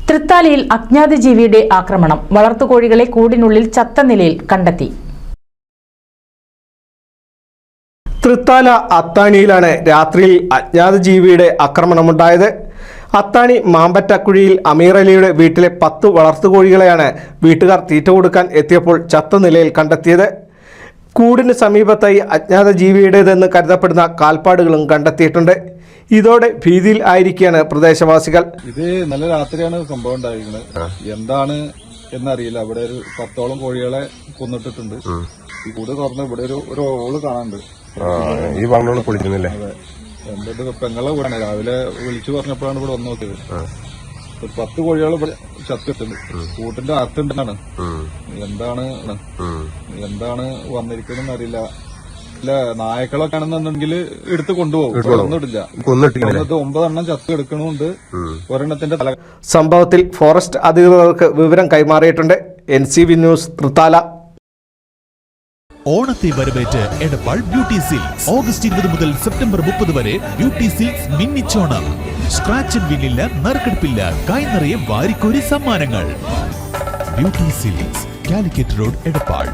തൃത്താലയിൽ അജ്ഞാത ജീവിയുടെ ആക്രമണം. വളർത്തുകോഴികളെ കൂടിനുള്ളിൽ ചത്ത നിലയിൽ കണ്ടെത്തി. തൃത്താല അത്താണിയിലാണ് രാത്രിയിൽ അജ്ഞാത ജീവിയുടെ ആക്രമണമുണ്ടായത്. അത്താണി മാമ്പറ്റക്കുഴിയിൽ അമീർ അലിയുടെ വീട്ടിലെ 10 വളർത്തുകോഴികളെയാണ് വീട്ടുകാർ തീറ്റ കൊടുക്കാൻ എത്തിയപ്പോൾ ചത്ത നിലയിൽ കണ്ടെത്തിയത്. കൂടിന് സമീപത്തായി അജ്ഞാത ജീവിയുടേതെന്ന് കരുതപ്പെടുന്ന കാൽപ്പാടുകളും കണ്ടെത്തിയിട്ടുണ്ട്. ഇതോടെ ഭീതിയിൽ ആയിരിക്കുകയാണ് പ്രദേശവാസികൾ. ഇത് നല്ല രാത്രിയാണ് സംഭവം ഉണ്ടായിരിക്കുന്നത്. എന്താണ് എന്നറിയില്ല. ഇവിടെ ഒരു 10ഓളം കോഴികളെ കൊന്നിട്ടിട്ടുണ്ട്. ഈ കൂട് തുറന്ന് ഇവിടെ ഒരു ഓള് കാണാനുണ്ട്. ഈ പറഞ്ഞോള് പൊളിക്കുന്നില്ലേ? എന്നിട്ട് പെങ്ങളെ കൂടാണ്. രാവിലെ വിളിച്ചു പറഞ്ഞപ്പോഴാണ് ഇവിടെ വന്നു നോക്കിയത്. 10 കോഴികൾ ഇവിടെ ചത്തിട്ടുണ്ട്. കൂട്ടിന്റെ അകത്തുണ്ടെന്നാണ്. എന്താണ് വന്നിരിക്കുന്നതെന്ന് അറിയില്ല. നായക്കളൊക്കെ ആണെന്നുണ്ടെങ്കിൽ എടുത്ത് കൊണ്ടുപോകും. ഒന്നിട്ടില്ല. 9 എണ്ണം ചത്ത് എടുക്കണമുണ്ട്. ഒരെണ്ണത്തിന്റെ തല. സംഭവത്തിൽ ഫോറസ്റ്റ് അധികൃതർക്ക് വിവരം കൈമാറിയിട്ടുണ്ട്. NCV news Thrithala. ഓണത്തെ വരവേറ്റ് എടപ്പാൾ ബ്യൂട്ടി സിൽക്സ്. ഓഗസ്റ്റ് 20 മുതൽ സെപ്റ്റംബർ 30 വരെ ബ്യൂട്ടി സിൽക്സ് മിന്നിച്ചോണം. സ്ക്രാച്ച് ആൻഡ് വിന്നില്ല, നറുക്കെടുപ്പില്ല, കൈനിറയെ വാരിക്കോരി സമ്മാനങ്ങൾ. Beauty silks, Calicut road, Edappal.